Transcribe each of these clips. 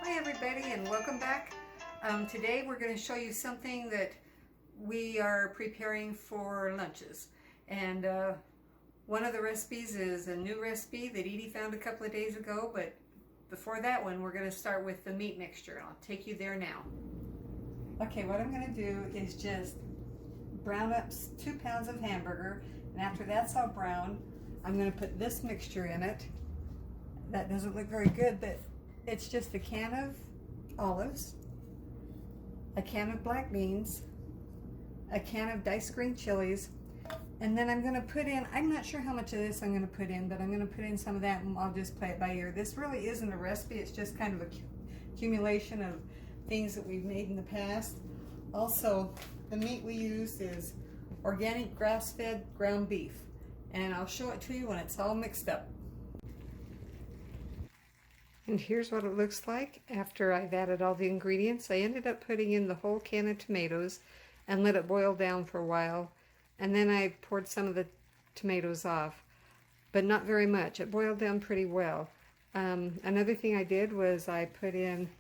Hi everybody and welcome back. Today we're going to show you something that we are preparing for lunches, and one of the recipes is a new recipe that Edie found a couple of days ago, but before that one we're going to start with the meat mixture. I'll take you there now. Okay, what I'm going to do is just brown up 2 pounds of hamburger, and after that's all brown I'm going to put this mixture in it. That doesn't look very good, but it's just a can of olives, a can of black beans, a can of diced green chilies, and then I'm going to put in, I'm not sure how much of this I'm going to put in, but I'm going to put in some of that and I'll just play it by ear. This really isn't a recipe, it's just kind of a accumulation of things that we've made in the past. Also, the meat we used is organic grass-fed ground beef, and I'll show it to you when it's all mixed up. And here's what it looks like after I've added all the ingredients. I ended up putting in the whole can of tomatoes and let it boil down for a while. And then I poured some of the tomatoes off, but not very much. It boiled down pretty well. Another thing I did was I put in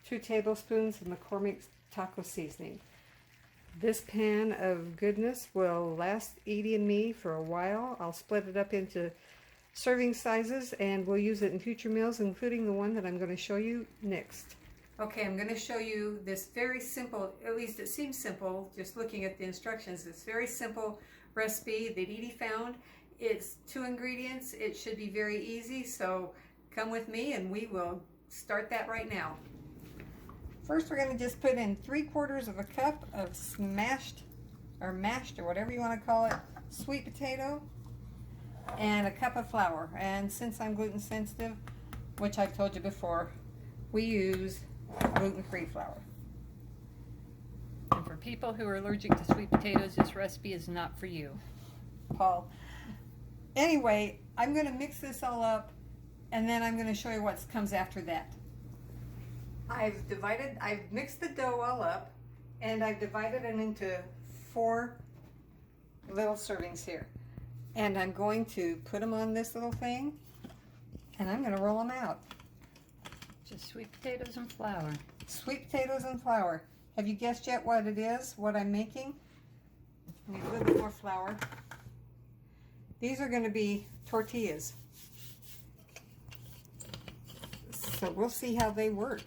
2 tablespoons of McCormick's taco seasoning. This pan of goodness will last Edie and me for a while. I'll split it up into serving sizes and we'll use it in future meals, including the one that I'm going to show you next. Okay, I'm going to show you this very simple, at least it seems simple just looking at the instructions, this very simple recipe that Edie found. It's 2 ingredients. It should be very easy, so come with me and we will start that right now. First we're going to just put in 3/4 of a cup of mashed or whatever you want to call it, sweet potato, and a cup of flour. And since I'm gluten sensitive, which I've told you before, we use gluten-free flour. And for people who are allergic to sweet potatoes, this recipe is not for you, Paul. Anyway, I'm going to mix this all up and then I'm going to show you what comes after that. I've mixed the dough all up and I've divided it into 4 little servings here. And I'm going to put them on this little thing, and I'm going to roll them out. just sweet potatoes and flour. Sweet potatoes and flour. Have you guessed yet what it is, what I'm making? Need a little bit more flour. These are going to be tortillas. So we'll see how they work.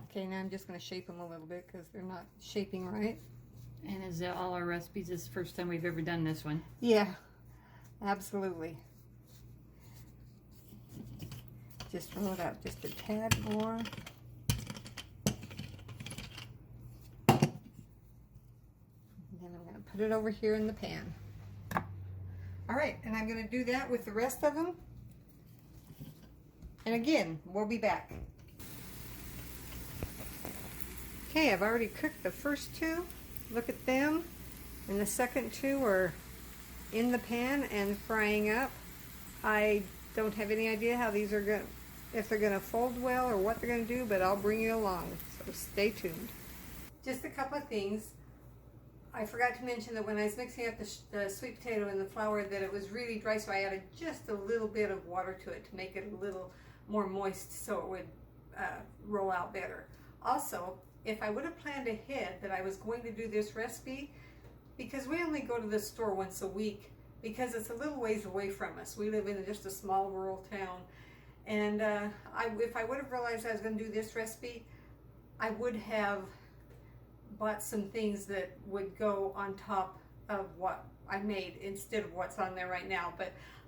Okay, now I'm just going to shape them a little bit because they're not shaping right. And as all our recipes, this is the first time we've ever done this one. Yeah, absolutely. Just roll it out just a tad more. And then I'm going to put it over here in the pan. All right, and I'm going to do that with the rest of them. And again, we'll be back. Okay, I've already cooked the first 2. Look at them. And the second 2 are in the pan and frying up. I don't have any idea how these are going, if they're going to fold well or what they're going to do, but I'll bring you along. So stay tuned. Just a couple of things. I forgot to mention that when I was mixing up the sweet potato and the flour, that it was really dry, so I added just a little bit of water to it to make it a little more moist so it would roll out better. Also, if I would have planned ahead that I was going to do this recipe, because we only go to the store once a week, because it's a little ways away from us. We live in just a small rural town. And if I would have realized I was going to do this recipe, I would have bought some things that would go on top of what I made instead of what's on there right now.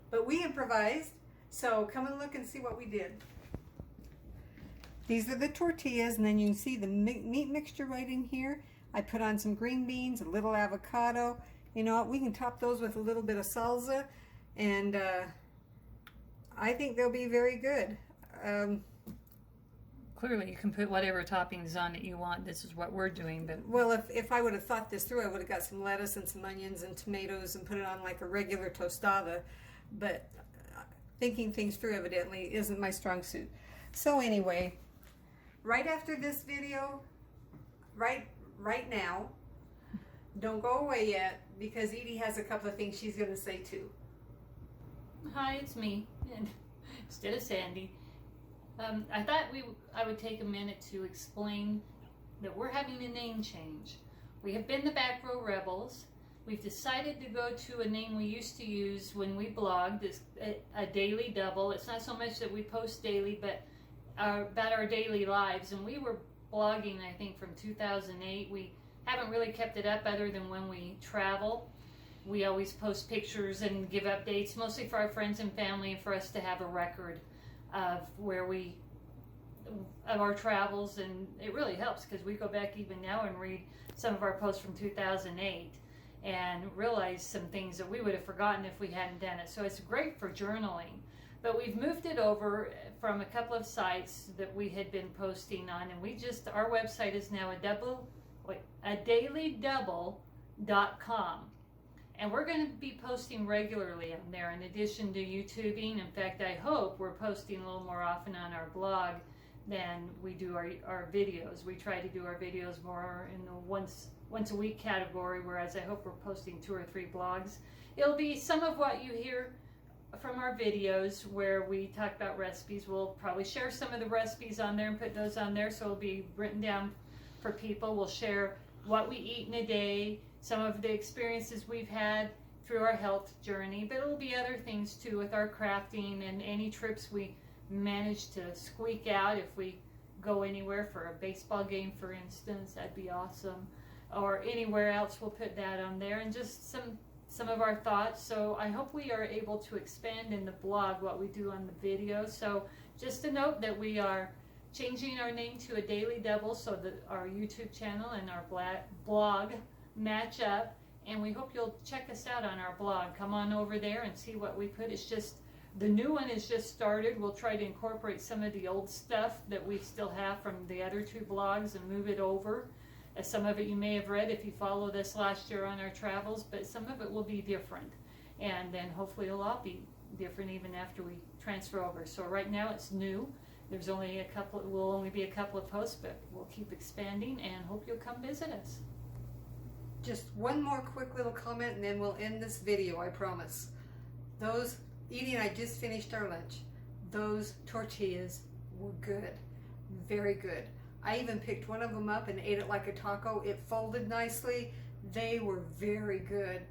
But we improvised, so come and look and see what we did. These are the tortillas, and then you can see the meat mixture right in here. I put on some green beans, a little avocado. You know what, we can top those with a little bit of salsa, and I think they'll be very good. Clearly, you can put whatever toppings on that you want. This is what we're doing. But well, if I would have thought this through, I would have got some lettuce and some onions and tomatoes and put it on like a regular tostada. But thinking things through evidently isn't my strong suit. So anyway, right after this video, right now, don't go away yet, because Edie has a couple of things she's going to say too. Hi, it's me, and instead of Sandy. I thought I would take a minute to explain that we're having a name change. We have been the Back Row Rebels. We've decided to go to a name we used to use when we blogged, a daily double. It's not so much that we post daily, but about our daily lives. And we were blogging, I think, from 2008. We haven't really kept it up other than when we travel. We always post pictures and give updates, mostly for our friends and family, and for us to have a record of of our travels. And it really helps because we go back even now and read some of our posts from 2008 and realize some things that we would have forgotten if we hadn't done it. So it's great for journaling. But we've moved it over from a couple of sites that we had been posting on, and our website is now a dailydouble.com. And we're going to be posting regularly on there in addition to YouTubing. In fact, I hope we're posting a little more often on our blog than we do our videos. We try to do our videos more in the once a week category, whereas I hope we're posting 2 or 3 blogs. It'll be some of what you hear from our videos where we talk about recipes. We'll probably share some of the recipes on there and put those on there, so it'll be written down for people. We'll share what we eat in a day, some of the experiences we've had through our health journey, but it'll be other things too with our crafting and any trips we manage to squeak out. If we go anywhere for a baseball game, for instance, that'd be awesome, or anywhere else, we'll put that on there, and just some of our thoughts. So I hope we are able to expand in the blog what we do on the video. So just a note that we are changing our name to a Daily Double so that our YouTube channel and our blog match up, and we hope you'll check us out on our blog. Come on over there and see what we put. It's just, the new one is just started. We'll try to incorporate some of the old stuff that we still have from the other 2 blogs and move it over. Some of it you may have read if you followed us last year on our travels, but some of it will be different. And then hopefully it'll all be different even after we transfer over. So right now it's new. There's only will only be a couple of posts, but we'll keep expanding, and hope you'll come visit us. Just one more quick little comment and then we'll end this video, I promise. Edie and I just finished our lunch. Those tortillas were good. Very good. I even picked one of them up and ate it like a taco. It folded nicely. They were very good.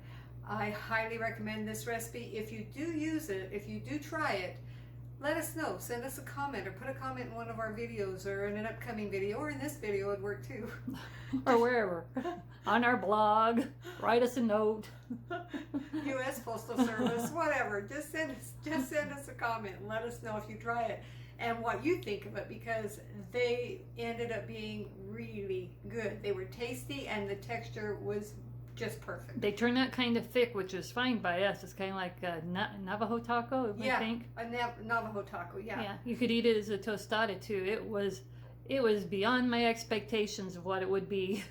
I highly recommend this recipe. If you do use it, if you do try it, let us know. Send us a comment or put a comment in one of our videos or in an upcoming video, or in this video would work too. Or wherever. On our blog. Write us a note. U.S. Postal Service, whatever. Just send us a comment and let us know if you try it and what you think of it, because they ended up being really good. They were tasty and the texture was just perfect. They turn out kind of thick, which is fine by us. It's kind of like a Navajo taco, I think. A Navajo taco, yeah. Yeah, you could eat it as a tostada too. It was beyond my expectations of what it would be.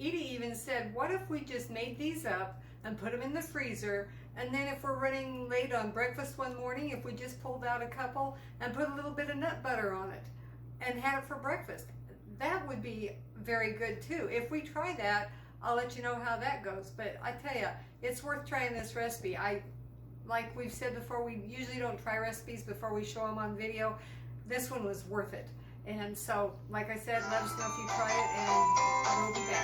Edie even said, what if we just made these up and put them in the freezer, and then if we're running late on breakfast one morning, if we just pulled out a couple and put a little bit of nut butter on it and had it for breakfast. That would be very good too. If we try that, I'll let you know how that goes. But I tell you, it's worth trying this recipe. Like we've said before, we usually don't try recipes before we show them on video. This one was worth it. And so, like I said, let us know if you try it, and we'll be back.